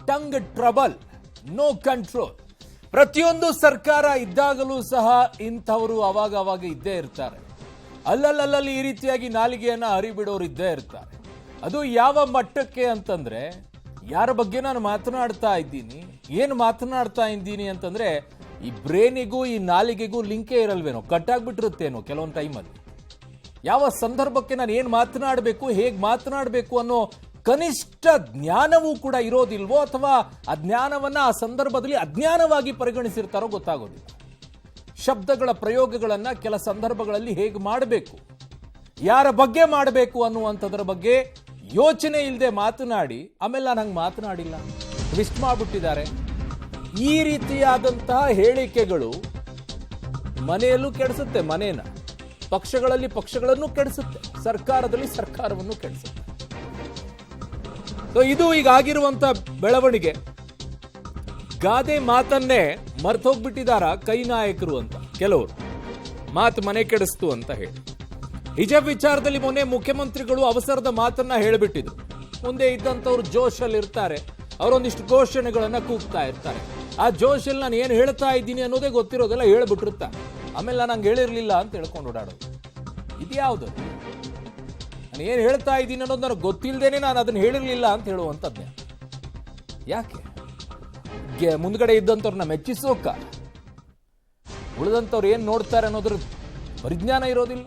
Tongue trouble, no control. ಪ್ರತಿಯೊಂದು ಸರ್ಕಾರ ಇದ್ದಾಗಲೂ ಸಹ ಇಂಥವರು ಅವಾಗ ಇದ್ದೇ ಇರ್ತಾರೆ. ಅಲ್ಲಲ್ಲಿ ಈ ರೀತಿಯಾಗಿ ನಾಲಿಗೆಯನ್ನ ಹರಿಬಿಡೋರು ಇದ್ದೇ ಇರ್ತಾರೆ. ಅದು ಯಾವ ಮಟ್ಟಕ್ಕೆ ಅಂತಂದ್ರೆ, ಯಾರ ಬಗ್ಗೆ ನಾನು ಮಾತನಾಡ್ತಾ ಇದ್ದೀನಿ, ಏನು ಮಾತನಾಡ್ತಾ ಇದ್ದೀನಿ ಅಂತಂದ್ರೆ, ಈ ಬ್ರೇನಿಗೂ ಈ ನಾಲಿಗೆಗೂ ಲಿಂಕೇ ಇರಲ್ವೇನೋ, ಕಟ್ಟಾಗ್ಬಿಟ್ಟಿರುತ್ತೇನೋ ಕೆಲವೊಂದು ಟೈಮಲ್ಲಿ. ಯಾವ ಸಂದರ್ಭಕ್ಕೆ ನಾನು ಏನು ಮಾತನಾಡಬೇಕು, ಹೇಗೆ ಮಾತನಾಡಬೇಕು ಅನ್ನೋ ಕನಿಷ್ಠ ಜ್ಞಾನವೂ ಕೂಡ ಇರೋದಿಲ್ವೋ, ಅಥವಾ ಆ ಜ್ಞಾನವನ್ನ ಆ ಸಂದರ್ಭದಲ್ಲಿ ಅಜ್ಞಾನವಾಗಿ ಪರಿಗಣಿಸಿರ್ತಾರೋ ಗೊತ್ತಾಗೋದಿಲ್ಲ. ಶಬ್ದಗಳ ಪ್ರಯೋಗಗಳನ್ನ ಕೆಲ ಸಂದರ್ಭಗಳಲ್ಲಿ ಹೇಗೆ ಮಾಡಬೇಕು, ಯಾರ ಬಗ್ಗೆ ಮಾಡಬೇಕು ಅನ್ನುವಂಥದ್ರ ಬಗ್ಗೆ ಯೋಚನೆ ಇಲ್ಲದೆ ಮಾತನಾಡಿ ಆಮೇಲೆ ನಾನು ಹಂಗೆ ಮಾತನಾಡಿಲ್ಲ, ಟ್ವಿಸ್ಟ್ ಮಾಡಿಬಿಟ್ಟಿದ್ದಾರೆ. ಈ ರೀತಿಯಾದಂತಹ ಹೇಳಿಕೆಗಳು ಮನೆಯಲ್ಲೂ ಕೆಡಿಸುತ್ತೆ, ಮನೇನ ಪಕ್ಷಗಳಲ್ಲಿ ಪಕ್ಷಗಳನ್ನು ಕೆಡಿಸುತ್ತೆ, ಸರ್ಕಾರದಲ್ಲಿ ಸರ್ಕಾರವನ್ನು ಕೆಡಿಸುತ್ತೆ. ಸೊ ಇದು ಈಗ ಆಗಿರುವಂತ ಬೆಳವಣಿಗೆ. ಗಾದೆ ಮಾತನ್ನೇ ಮರ್ತೋಗ್ಬಿಟ್ಟಿದಾರ ಕೈ ನಾಯಕರು ಅಂತ ಕೆಲವರು, ಮಾತು ಮನೆ ಕೆಡಿಸ್ತು ಅಂತ ಹೇಳಿ. ಹಿಜಾಬ್ ವಿಚಾರದಲ್ಲಿ ಮೊನ್ನೆ ಮುಖ್ಯಮಂತ್ರಿಗಳು ಅವಸರದ ಮಾತನ್ನ ಹೇಳಿಬಿಟ್ಟಿದ್ರು. ಮುಂದೆ ಇದ್ದಂಥವ್ರು ಜೋಶಲ್ಲಿ ಇರ್ತಾರೆ, ಅವರೊಂದಿಷ್ಟು ಘೋಷಣೆಗಳನ್ನ ಕೂಗ್ತಾ ಇರ್ತಾರೆ. ಆ ಜೋಶಲ್ಲಿ ನಾನು ಏನು ಹೇಳ್ತಾ ಇದ್ದೀನಿ ಅನ್ನೋದೇ ಗೊತ್ತಿರೋದೆಲ್ಲ ಹೇಳ್ಬಿಟ್ಟಿರ್ತಾರೆ. ಆಮೇಲೆ ನಾನು ಹಂಗೆ ಹೇಳಿರ್ಲಿಲ್ಲ ಅಂತ ಹೇಳ್ಕೊಂಡು ಓಡಾಡೋದು. ಇದ್ಯಾವುದು? ನಾನು ಏನು ಹೇಳ್ತಾ ಇದ್ದೀನಿ ಅನ್ನೋದು ನನಗೆ ಗೊತ್ತಿಲ್ಲದೇನೆ ನಾನು ಅದನ್ನ ಹೇಳಿರ್ಲಿಲ್ಲ ಅಂತ ಹೇಳುವಂಥದ್ದೇ. ಯಾಕೆ? ಮುಂದ್ಗಡೆ ಇದ್ದಂಥವ್ರನ್ನ ಮೆಚ್ಚಿಸೋಕ, ಉಳಿದಂಥವ್ರು ಏನ್ ನೋಡ್ತಾರೆ ಅನ್ನೋದ್ರ ಪರಿಜ್ಞಾನ ಇರೋದಿಲ್ಲ.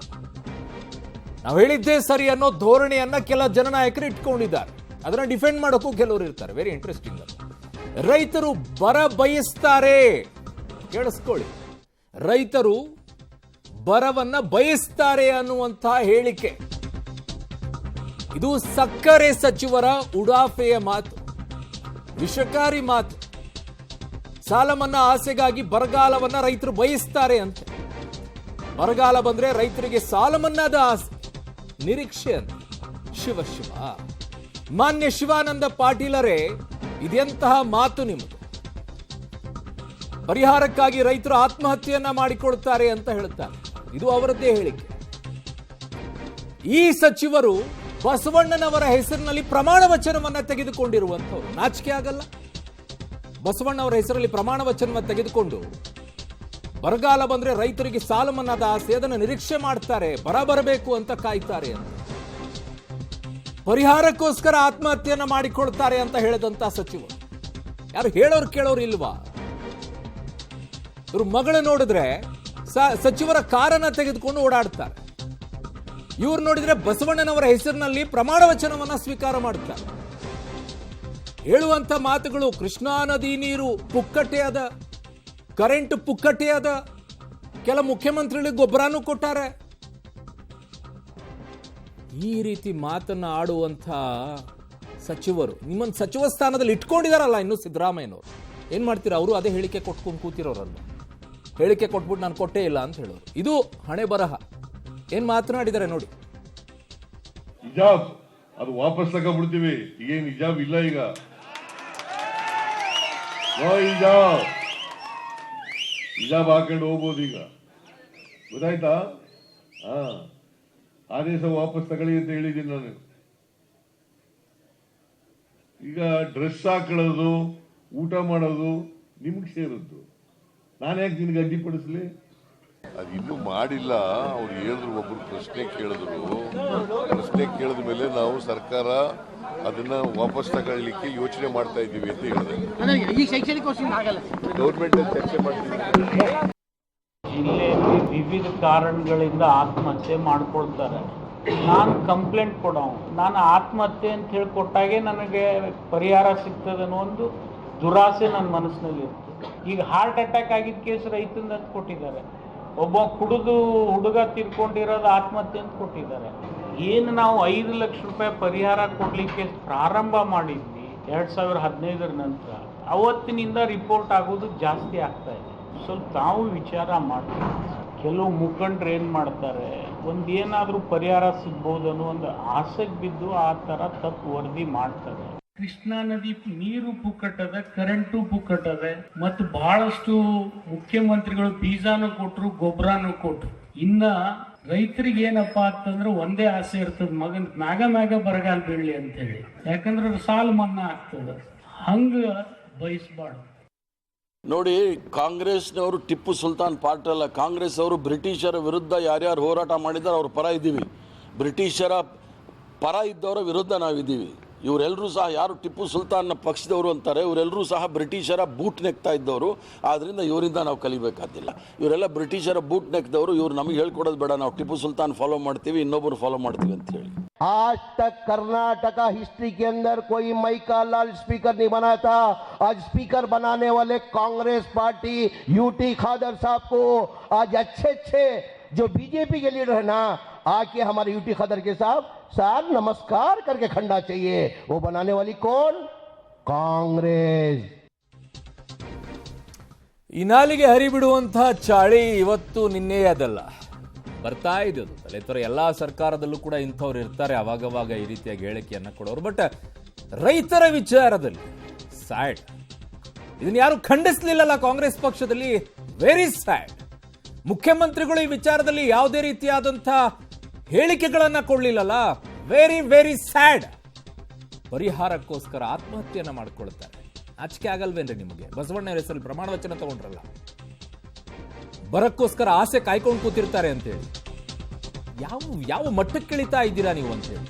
ನಾವು ಹೇಳಿದ್ದೇ ಸರಿ ಅನ್ನೋ ಧೋರಣೆಯನ್ನ ಕೆಲ ಜನನಾಯಕರು ಇಟ್ಕೊಂಡಿದ್ದಾರೆ. ಅದನ್ನ ಡಿಫೆಂಡ್ ಮಾಡೋಕ್ಕೂ ಕೆಲವರು ಇರ್ತಾರೆ. Very interesting. ರೈತರು ಬರ ಬಯಸ್ತಾರೆ, ಕೇಳಿಸ್ಕೊಳ್ಳಿ, ರೈತರು ಬರವನ್ನ ಬಯಸ್ತಾರೆ ಅನ್ನುವಂತಹ ಹೇಳಿಕೆ. ಇದು ಸಕ್ಕರೆ ಸಚಿವರ ಉಡಾಫೆಯ ಮಾತು, ವಿಷಕಾರಿ ಮಾತು. ಸಾಲ ಮನ್ನಾ ಆಸೆಗಾಗಿ ಬರಗಾಲವನ್ನ ರೈತರು ಬಯಸ್ತಾರೆ ಅಂತ. ಬರಗಾಲ ಬಂದ್ರೆ ರೈತರಿಗೆ ಸಾಲ ಮನ್ನಾದ ಆಸೆ, ನಿರೀಕ್ಷೆ ಅಂತ. ಶಿವ ಶಿವ, ಮಾನ್ಯ ಶಿವಾನಂದ ಪಾಟೀಲರೇ, ಇದೆಂತಹ ಮಾತು ನಿಮ್ಮದು? ಪರಿಹಾರಕ್ಕಾಗಿ ರೈತರು ಆತ್ಮಹತ್ಯೆಯನ್ನ ಮಾಡಿಕೊಳ್ತಾರೆ ಅಂತ ಹೇಳ್ತಾರೆ. ಇದು ಅವರದ್ದೇ ಹೇಳಿಕೆ. ಈ ಸಚಿವರು ಬಸವಣ್ಣನವರ ಹೆಸರಿನಲ್ಲಿ ಪ್ರಮಾಣ ವಚನವನ್ನ ತೆಗೆದುಕೊಂಡಿರುವಂತವ್ರು. ನಾಚಿಕೆ ಆಗಲ್ಲ? ಬಸವಣ್ಣವರ ಹೆಸರಲ್ಲಿ ಪ್ರಮಾಣ ವಚನವನ್ನು ತೆಗೆದುಕೊಂಡು ಬರಗಾಲ ಬಂದ್ರೆ ರೈತರಿಗೆ ಸಾಲ ಮನ್ನಾದ ಆಸೆ, ಅದನ್ನು ನಿರೀಕ್ಷೆ ಮಾಡ್ತಾರೆ, ಬರ ಬರಬೇಕು ಅಂತ ಕಾಯ್ತಾರೆ ಅಂತ. ಪರಿಹಾರಕ್ಕೋಸ್ಕರ ಆತ್ಮಹತ್ಯೆಯನ್ನ ಮಾಡಿಕೊಳ್ತಾರೆ ಅಂತ ಹೇಳಿದಂತ ಸಚಿವರು ಯಾರು ಹೇಳೋರು ಕೇಳೋರು ಇಲ್ವಾ? ಇವ್ರ ಮಗಳು ನೋಡಿದ್ರೆ ಸಚಿವರ ಕಾರನ್ನ ತೆಗೆದುಕೊಂಡು ಓಡಾಡ್ತಾರೆ. ಇವ್ರು ನೋಡಿದ್ರೆ ಬಸವಣ್ಣನವರ ಹೆಸರಿನಲ್ಲಿ ಪ್ರಮಾಣ ವಚನವನ್ನ ಸ್ವೀಕಾರ ಮಾಡ್ತಾರೆ. ಹೇಳುವಂತ ಮಾತುಗಳು, ಕೃಷ್ಣಾ ನದಿ ನೀರು ಪುಕ್ಕಟೆ ಅದ, ಕರೆಂಟ್ ಪುಕ್ಕಟೆ ಅದ, ಕೆಲ ಮುಖ್ಯಮಂತ್ರಿಗಳಿಗೆ ಗೊಬ್ಬರನೂ ಕೊಟ್ಟಾರೆ. ಈ ರೀತಿ ಮಾತನ್ನ ಆಡುವಂತ ಸಚಿವರು ನಿಮ್ಮನ್ನು ಸಚಿವ ಸ್ಥಾನದಲ್ಲಿ ಇಟ್ಕೊಂಡಿದಾರಲ್ಲ ಇನ್ನು ಸಿದ್ದರಾಮಯ್ಯನವರು. ಏನ್ ಮಾಡ್ತೀರಾ? ಅವರು ಅದೇ ಹೇಳಿಕೆ ಕೊಟ್ಕೊಂಡು ಕೂತಿರೋರಲ್ಲ. ಹೇಳಿಕೆ ಕೊಟ್ಬಿಟ್ಟು ನಾನು ಕೊಟ್ಟೇ ಇಲ್ಲ ಅಂತ ಹೇಳೋರು. ಇದು ಹಣೆ ಬರಹ. ಏನ್ ಮಾತನಾಡಿದ್ದಾರೆ ನೋಡಿ. ಹಿಜಾಬ್ ಅದು ವಾಪಸ್ ತಗೊಂಡ್ಬಿಡ್ತೀವಿ. ಏನ್ ಹಿಜಾಬ್ ಇಲ್ಲ ಈಗ. ಹಿಜಾಬ್ ಹಾಕೊಂಡು ಹೋಗ್ಬೋದು ಈಗ. ಗೊತ್ತಾಯ್ತಾ? ಆದೇಶ ವಾಪಸ್ ತಗೊಳ್ಳಿ ಅಂತ ಹೇಳಿದ್ದೀನಿ ನಾನು. ಈಗ ಡ್ರೆಸ್ ಹಾಕೊಳ್ಳೋದು, ಊಟ ಮಾಡೋದು ನಿಮ್ಗೆ ಸೇರಿದ್ದು. ನಾನು ಯಾಕೆ ನಿನ್ಗೆ ಅಡ್ಡಿಪಡಿಸ್ಲಿ? ಅದು ಇನ್ನೂ ಮಾಡಿಲ್ಲ. ಅವ್ರು ಹೇಳಿದ್ರು, ಒಬ್ರು ಪ್ರಶ್ನೆ ಕೇಳಿದ ಮೇಲೆ ನಾವು ಸರ್ಕಾರ ಅದನ್ನ ವಾಪಸ್ ತಗೊಳ್ಳಿಕ್ಕೆ ಯೋಚನೆ ಮಾಡ್ತಾ ಇದ್ದೀವಿ ಅಂತ ಹೇಳಿದೆ. ಗೌರ್ಮೆಂಟ್ ಚರ್ಚೆ ಮಾಡ್ತೀವಿ. ಜಿಲ್ಲೆಯಲ್ಲಿ ವಿವಿಧ ಕಾರಣಗಳಿಂದ ಆತ್ಮಹತ್ಯೆ ಮಾಡ್ಕೊಳ್ತಾರೆ. ನಾನು ಕಂಪ್ಲೇಂಟ್ ಕೊಡೋ, ನಾನು ಆತ್ಮಹತ್ಯೆ ಅಂತ ಹೇಳಿ ಕೊಟ್ಟಾಗೆ ನನಗೆ ಪರಿಹಾರ ಸಿಗ್ತದೆ ಅನ್ನೋ ಒಂದು ದುರಾಸೆ ನನ್ನ ಮನಸ್ಸಿನಲ್ಲಿ ಇತ್ತು. ಈಗ ಹಾರ್ಟ್ ಅಟ್ಯಾಕ್ ಆಗಿದ್ದ ಕೇಸ್ ರೈತಂದ ಅಂತ ಕೊಟ್ಟಿದ್ದಾರೆ. ಒಬ್ಬ ಕುಡಿದು ಹುಡುಗ ತೀರ್ಕೊಂಡಿರೋದು ಆತ್ಮಹತ್ಯೆ ಅಂತ ಕೊಟ್ಟಿದ್ದಾರೆ. ಏನು ನಾವು 5 ಲಕ್ಷ ರೂಪಾಯಿ ಪರಿಹಾರ ಕೊಡಲಿಕ್ಕೆ ಪ್ರಾರಂಭ ಮಾಡಿದ್ವಿ 2015 ನಂತರ, ಅವತ್ತಿನಿಂದ ರಿಪೋರ್ಟ್ ಆಗೋದು ಜಾಸ್ತಿ ಆಗ್ತಾ ಇದೆ. ಸ್ವಲ್ಪ ನಾವು ವಿಚಾರ ಮಾಡ್ತೀವಿ. ಕೆಲವು ಮುಖಂಡರು ಏನು ಮಾಡ್ತಾರೆ, ಏನಾದರೂ ಪರಿಹಾರ ಸಿಗ್ಬೋದು ಅನ್ನೋ ಒಂದು ಆಸೆಗೆ ಬಿದ್ದು ಆ ಥರ ತಪ್ಪು ವರದಿ ಮಾಡ್ತಾರೆ. ಕೃಷ್ಣಾ ನದಿ ನೀರು ಪುಕ್ಕಟ್ಟದ, ಕರೆಂಟು ಪುಕ್ಕಟ್ಟದ, ಮತ್ತು ಬಹಳಷ್ಟು ಮುಖ್ಯಮಂತ್ರಿಗಳು ಬೀಜಾನು ಕೊಟ್ರು, ಗೊಬ್ಬರನು ಕೊಟ್ರು. ಇನ್ನ ರೈತರಿಗೆ ಏನಪ್ಪಾ ಅಂತಂದ್ರೆ ಒಂದೇ ಆಸೆ ಇರ್ತದ, ಮಗನ್ ಮ್ಯಾಗ ಬರಗಾಲ ಬೀಳಲಿ ಅಂತ ಹೇಳಿ. ಯಾಕಂದ್ರೆ ಸಾಲ ಮನ್ನಾ ಆಗ್ತದೆ. ಹಂಗೆ ಬಯಸಬಾರ್ದು. ನೋಡಿ, ಕಾಂಗ್ರೆಸ್ನವರು ಟಿಪ್ಪು ಸುಲ್ತಾನ್ ಪಾರ್ಟ್ ಅಲ್ಲ. ಕಾಂಗ್ರೆಸ್ ಅವರು ಬ್ರಿಟಿಷರ ವಿರುದ್ಧ ಯಾರ್ಯಾರು ಹೋರಾಟ ಮಾಡಿದ್ದಾರೆ ಅವ್ರ ಪರ ಇದ್ದೀವಿ. ಬ್ರಿಟಿಷರ ಪರ ಇದ್ದವರ ವಿರುದ್ಧ ನಾವಿದ್ದೀವಿ. ಇವರೆಲ್ಲರೂ ಸಹ ಯಾರು ಟಿಪ್ಪು ಸುಲ್ತಾನ್ನ ಪಕ್ಷದವರು ಅಂತಾರೆ, ಇವರೆಲ್ಲರೂ ಸಹ ಬ್ರಿಟಿಷರ ಬೂಟ್ ನೆಕ್ತಾ ಇದ್ದವರು. ಆದ್ದರಿಂದ ಇವರಿಂದ ನಾವು ಕಲಿಬೇಕಾದಿಲ್ಲ. ಇವರೆಲ್ಲ ಬ್ರಿಟಿಷರ ಬೂಟ್ ನೆಕ್ದವರು. ಇವ್ರು ನಮಗೆ ಹೇಳ್ಕೊಡೋದು ಬೇಡ, ನಾವು ಟಿಪ್ಪು ಸುಲ್ತಾನ್ ಫಾಲೋ ಮಾಡ್ತೀವಿ, ಇನ್ನೊಬ್ಬರು ಫಾಲೋ ಮಾಡ್ತೀವಿ ಅಂತ ಹೇಳಿ. आज तक कर्नाटक हिस्ट्री के अंदर कोई माइका लाल स्पीकर नहीं बना था. आज स्पीकर बनाने वाले कांग्रेस पार्टी यूटी खादर साहब को आज अच्छे जो बीजेपी के लीडर है ना, आके हमारे यूटी खादर के साहब सर नमस्कार करके खंडा चाहिए. वो बनाने वाली कौन? कांग्रेस. ಈ ನಾಲಿಗೆ ಹರಿಬಿಡುವಂತಹ ಚಾಳಿ ಇವತ್ತು ನಿನ್ನೆಯದಲ್ಲ, ಬರ್ತಾ ಇದ್ದದು. ತಲೆತರ ಎಲ್ಲಾ ಸರ್ಕಾರದಲ್ಲೂ ಕೂಡ ಇಂಥವ್ರು ಇರ್ತಾರೆ, ಅವಾಗವಾಗ ಈ ರೀತಿಯಾಗಿ ಹೇಳಿಕೆಯನ್ನ ಕೊಡೋರು. ಬಟ್ ರೈತರ ವಿಚಾರದಲ್ಲಿ ಸ್ಯಾಡ್. ಇದನ್ನ ಯಾರು ಖಂಡಿಸ್ಲಿಲ್ಲಲ್ಲ ಕಾಂಗ್ರೆಸ್ ಪಕ್ಷದಲ್ಲಿ. Very sad. ಮುಖ್ಯಮಂತ್ರಿಗಳು ಈ ವಿಚಾರದಲ್ಲಿ ಯಾವುದೇ ರೀತಿಯಾದಂಥ ಹೇಳಿಕೆಗಳನ್ನ ಕೊಡ್ಲಿಲ್ಲಲ್ಲ. Very very sad. ಪರಿಹಾರಕ್ಕೋಸ್ಕರ ಆತ್ಮಹತ್ಯೆಯನ್ನ ಮಾಡ್ಕೊಳ್ತಾರೆ. ನಾಚಿಕೆ ಆಗಲ್ವೇನ್ರಿ ನಿಮಗೆ? ಬಸವಣ್ಣ ಹೆಸರಲ್ಲಿ ಪ್ರಮಾಣ ವಚನ ತಗೊಂಡ್ರಲ್ಲ, ಬರಕ್ಕೋಸ್ಕರ ಆಸೆ ಕಾಯ್ಕೊಂಡು ಕೂತಿರ್ತಾರೆ ಅಂತೇಳಿ. ಯಾವ ಮಟ್ಟಕ್ಕೆ ಇಳಿತಾ ಇದ್ದೀರಾ ನೀವು ಅಂತೇಳಿ.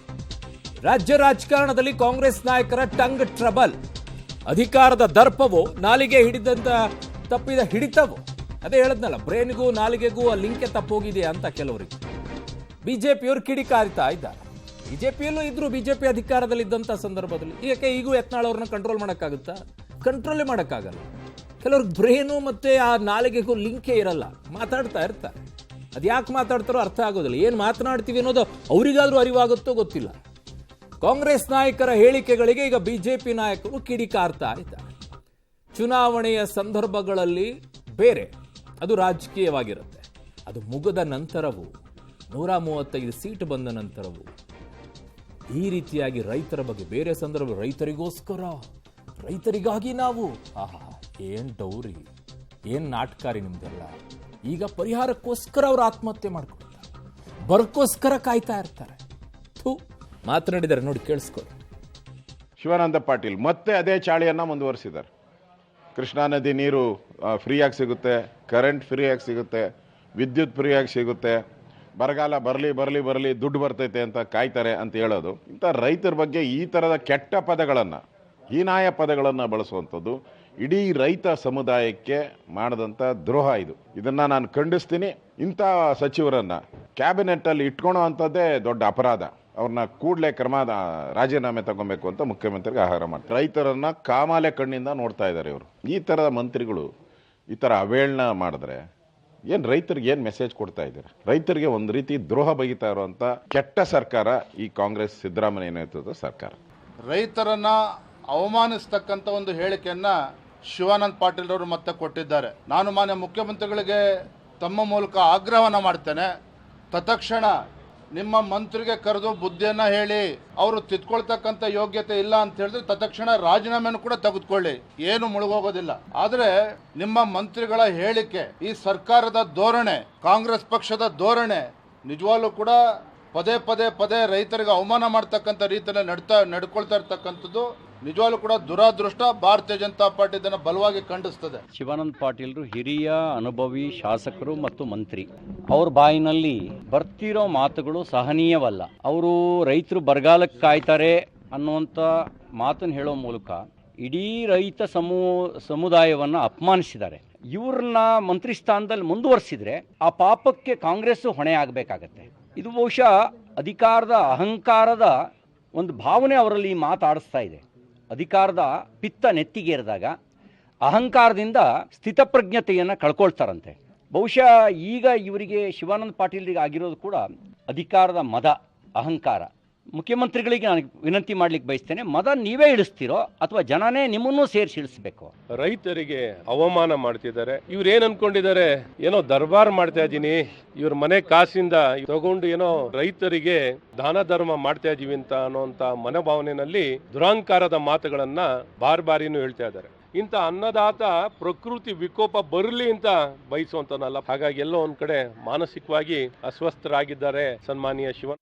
ರಾಜ್ಯ ರಾಜಕಾರಣದಲ್ಲಿ ಕಾಂಗ್ರೆಸ್ ನಾಯಕರ ಟಂಗ್ ಟ್ರಬಲ್. ಅಧಿಕಾರದ ದರ್ಪವೋ ನಾಲಿಗೆ ಹಿಡಿದಂತ ತಪ್ಪಿದ ಹಿಡಿತವೋ. ಅದೇ ಹೇಳದ್ನಲ್ಲ, ಬ್ರೇನ್ಗೂ ನಾಲಿಗೆಗೂ ಆ ಲಿಂಕೆ ತಪ್ಪೋಗಿದೆ ಅಂತ ಕೆಲವರಿಗೆ. ಬಿಜೆಪಿಯವರು ಕಿಡಿಕಾರಿತಾ ಇದ್ದಾರೆ. ಬಿಜೆಪಿಯಲ್ಲೂ ಇದ್ರು, ಬಿಜೆಪಿ ಅಧಿಕಾರದಲ್ಲಿದ್ದಂಥ ಸಂದರ್ಭದಲ್ಲಿ. ಈಗೂ ಯತ್ನಾಳ್ ಅವ್ರನ್ನ ಕಂಟ್ರೋಲ್ ಮಾಡೋಕ್ಕಾಗುತ್ತಾ? ಕಂಟ್ರೋಲೇ ಮಾಡೋಕ್ಕಾಗಲ್ಲ. ಕೆಲವ್ರಿಗೆ ಬ್ರೇನು ಮತ್ತೆ ಆ ನಾಲಿಗೆಗೂ ಲಿಂಕೇ ಇರಲ್ಲ, ಮಾತಾಡ್ತಾ ಇರ್ತಾರೆ. ಅದು ಯಾಕೆ ಮಾತಾಡ್ತಾರೋ ಅರ್ಥ ಆಗೋದಿಲ್ಲ. ಏನು ಮಾತನಾಡ್ತೀವಿ ಅನ್ನೋದು ಅವರಿಗಾದ್ರೂ ಅರಿವಾಗುತ್ತೋ ಗೊತ್ತಿಲ್ಲ. ಕಾಂಗ್ರೆಸ್ ನಾಯಕರ ಹೇಳಿಕೆಗಳಿಗೆ ಈಗ ಬಿಜೆಪಿ ನಾಯಕರು ಕಿಡಿಕಾರ್ತಾ ಇದ್ದಾರೆ. ಚುನಾವಣೆಯ ಸಂದರ್ಭಗಳಲ್ಲಿ ಬೇರೆ, ಅದು ರಾಜಕೀಯವಾಗಿರುತ್ತೆ. ಅದು ಮುಗಿದ ನಂತರವೂ, 135 ಸೀಟ್ ಬಂದ ನಂತರವೂ ಈ ರೀತಿಯಾಗಿ ರೈತರ ಬಗ್ಗೆ ಬೇರೆ ಸಂದರ್ಭ, ರೈತರಿಗೋಸ್ಕರ, ರೈತರಿಗಾಗಿ ನಾವು, ಏನ್ ಡೌರಿ, ಏನ್ ನಾಟಕಾರಿ ನಿಮ್ದೆಲ್ಲ. ಈಗ ಪರಿಹಾರಕ್ಕೋಸ್ಕರ ಅವರು ಆತ್ಮಹತ್ಯೆ ಮಾಡ್ಕೊಳ್ತಾರೆ, ಬರಕ್ಕೋಸ್ಕರ ಕಾಯ್ತಾ ಇರ್ತಾರೆ. ಮಾತನಾಡಿದ್ದಾರೆ ನೋಡಿ, ಕೇಳಿಸ್ಕೊಳ್ಳಿ. ಶಿವಾನಂದ ಪಾಟೀಲ್ ಮತ್ತೆ ಅದೇ ಚಾಳಿಯನ್ನು ಮುಂದುವರಿಸಿದ್ದಾರೆ. ಕೃಷ್ಣಾ ನದಿ ನೀರು ಫ್ರೀಯಾಗಿ ಸಿಗುತ್ತೆ, ಕರೆಂಟ್ ಫ್ರೀಯಾಗಿ ಸಿಗುತ್ತೆ, ವಿದ್ಯುತ್ ಫ್ರೀಯಾಗಿ ಸಿಗುತ್ತೆ, ಬರಗಾಲ ಬರಲಿ ದುಡ್ಡು ಬರ್ತೈತೆ ಅಂತ ಕಾಯ್ತಾರೆ ಅಂತ ಹೇಳೋದು. ಇಂಥ ರೈತರ ಬಗ್ಗೆ ಈ ಥರದ ಕೆಟ್ಟ ಪದಗಳನ್ನು, ಹೀನಾಯ ಪದಗಳನ್ನು ಬಳಸುವಂಥದ್ದು ಇಡೀ ರೈತ ಸಮುದಾಯಕ್ಕೆ ಮಾಡಿದಂಥ ದ್ರೋಹ ಇದು. ಇದನ್ನು ನಾನು ಖಂಡಿಸ್ತೀನಿ. ಇಂಥ ಸಚಿವರನ್ನು ಕ್ಯಾಬಿನೆಟ್ಟಲ್ಲಿ ಇಟ್ಕೊಳ್ಳೋ ಅಂಥದ್ದೇ ದೊಡ್ಡ ಅಪರಾಧ. ಅವ್ರನ್ನ ಕೂಡಲೇ ರಾಜೀನಾಮೆ ತಗೊಬೇಕು ಅಂತ ಮುಖ್ಯಮಂತ್ರಿಗೆ ಆಹಾರ ಮಾಡ್ತಾರೆ. ರೈತರನ್ನ ಕಾಮಾಲೆ ಕಣ್ಣಿಂದ ನೋಡ್ತಾ ಇದ್ದಾರೆ ಇವರು. ಈ ಥರದ ಮಂತ್ರಿಗಳು ಈ ಥರ ಅವೇಳನ ಮಾಡಿದ್ರೆ ಏನು ರೈತರಿಗೆ ಏನು ಮೆಸೇಜ್ ಕೊಡ್ತಾ ಇದ್ದಾರೆ? ರೈತರಿಗೆ ಒಂದು ರೀತಿ ದ್ರೋಹ ಬಗೆತಾ ಇರುವಂಥ ಕೆಟ್ಟ ಸರ್ಕಾರ ಈ ಕಾಂಗ್ರೆಸ್ ಸಿದ್ದರಾಮಯ್ಯ ನೇತೃತ್ವದ ಸರ್ಕಾರ. ರೈತರನ್ನ ಅವಮಾನಿಸ್ತಕ್ಕಂಥ ಒಂದು ಹೇಳಿಕೆಯನ್ನ ಶಿವಾನಂದ ಪಾಟೀಲ್ ಅವರು ಮತ್ತೆ ಕೊಟ್ಟಿದ್ದಾರೆ. ನಾನು ಮಾನ್ಯ ಮುಖ್ಯಮಂತ್ರಿಗಳಿಗೆ ತಮ್ಮ ಮೂಲಕ ಆಗ್ರಹವನ್ನು ಮಾಡ್ತೇನೆ, ತತ್ಕ್ಷಣ ನಿಮ್ಮ ಮಂತ್ರಿಗೆ ಕರೆದು ಬುದ್ಧಿಯನ್ನ ಹೇಳಿ, ಅವರು ತಿದ್ಕೊಳ್ತಕ್ಕಂಥ ಯೋಗ್ಯತೆ ಇಲ್ಲ ಅಂತ ಹೇಳಿದ್ರೆ ತತ್ಕ್ಷಣ ರಾಜೀನಾಮೆಯನ್ನು ಕೂಡ ತೆಗೆದುಕೊಳ್ಳಿ, ಏನು ಮುಳುಗೋಗೋದಿಲ್ಲ. ಆದರೆ ನಿಮ್ಮ ಮಂತ್ರಿಗಳ ಹೇಳಿಕೆ, ಈ ಸರ್ಕಾರದ ಧೋರಣೆ, ಕಾಂಗ್ರೆಸ್ ಪಕ್ಷದ ಧೋರಣೆ ನಿಜವಾಗ್ಲೂ ಕೂಡ ಪದೇ ರೈತರಿಗೆ ಅವಮಾನ ಮಾಡ್ತಕ್ಕಂಥ ರೀತಿಯಲ್ಲಿ ನಡ್ಕೊಳ್ತಾ ಇರ್ತಕ್ಕಂಥದ್ದು ನಿಜವಾಗ್ಲೂ ಕೂಡ ದುರಾದೃಷ್ಟ. ಭಾರತೀಯ ಜನತಾ ಪಾರ್ಟಿ ಇದನ್ನು ಬಲವಾಗಿ ಖಂಡಿಸ್ತದೆ. ಶಿವಾನಂದ ಪಾಟೀಲ್ರು ಹಿರಿಯ ಅನುಭವಿ ಶಾಸಕರು ಮತ್ತು ಮಂತ್ರಿ. ಅವ್ರ ಬಾಯಿನಲ್ಲಿ ಬರ್ತಿರೋ ಮಾತುಗಳು ಸಹನೀಯವಲ್ಲ. ಅವರು ರೈತರು ಬರಗಾಲಕ್ಕೆ ಕಾಯ್ತಾರೆ ಅನ್ನುವಂಥ ಮಾತನ್ನು ಹೇಳೋ ಮೂಲಕ ಇಡೀ ರೈತ ಸಮುದಾಯವನ್ನು ಅಪಮಾನಿಸಿದ್ದಾರೆ. ಇವ್ರನ್ನ ಮಂತ್ರಿ ಸ್ಥಾನದಲ್ಲಿ ಮುಂದುವರಿಸಿದ್ರೆ ಆ ಪಾಪಕ್ಕೆ ಕಾಂಗ್ರೆಸ್ ಹೊಣೆ ಆಗಬೇಕಾಗತ್ತೆ. ಇದು ಬಹುಶಃ ಅಧಿಕಾರದ ಅಹಂಕಾರದ ಒಂದು ಭಾವನೆ ಅವರಲ್ಲಿ ಮಾತಾಡಿಸ್ತಾ ಇದೆ. ಅಧಿಕಾರದ ಪಿತ್ತ ನೆತ್ತಿಗೇರಿದಾಗ ಅಹಂಕಾರದಿಂದ ಸ್ಥಿತಪ್ರಜ್ಞತೆಯನ್ನು ಕಳ್ಕೊಳ್ತಾರಂತೆ. ಬಹುಶಃ ಈಗ ಇವರಿಗೆ ಶಿವಾನಂದ ಪಾಟೀಲ್ರಿಗೆ ಆಗಿರೋದು ಕೂಡ ಅಧಿಕಾರದ ಮದ, ಅಹಂಕಾರ. ಮುಖ್ಯಮಂತ್ರಿಗಳಿಗೆ ನಾನು ವಿನಂತಿ ಮಾಡ್ಲಿಕ್ಕೆ ಬಯಸ್ತೇನೆ, ಮದ ನೀವೇ ಇಳಿಸ್ತೀರೋ ಅಥವಾ ಜನನೇ ನಿಮ್ಮನ್ನೂ ಸೇರಿಸಿ ಇಳಿಸ್ಬೇಕು? ರೈತರಿಗೆ ಅವಮಾನ ಮಾಡ್ತಿದ್ದಾರೆ. ಇವ್ರೇನ್ ಅನ್ಕೊಂಡಿದ್ದಾರೆ, ಏನೋ ದರ್ಬಾರ್ ಮಾಡ್ತಾ ಇದ್ದೀನಿ, ಇವ್ರ ಮನೆ ಕಾಸಿಂದ ತಗೊಂಡು ಏನೋ ರೈತರಿಗೆ ದಾನ ಧರ್ಮ ಮಾಡ್ತಾ ಇದೀವಿ ಅಂತ ಅನ್ನೋಂತ ಮನೋಭಾವನೆಯಲ್ಲಿ ದುರಾಂಕಾರದ ಮಾತುಗಳನ್ನ ಬಾರಿನೂ ಹೇಳ್ತಾ ಇದ್ದಾರೆ. ಇಂಥ ಅನ್ನದಾತ ಪ್ರಕೃತಿ ವಿಕೋಪ ಬರಲಿ ಅಂತ ಬಯಸುವಂತನಲ್ಲ. ಹಾಗಾಗಿ ಎಲ್ಲೋ ಒಂದ್ ಕಡೆ ಮಾನಸಿಕವಾಗಿ ಅಸ್ವಸ್ಥರಾಗಿದ್ದಾರೆ ಸನ್ಮಾನ್ಯ ಶಿವ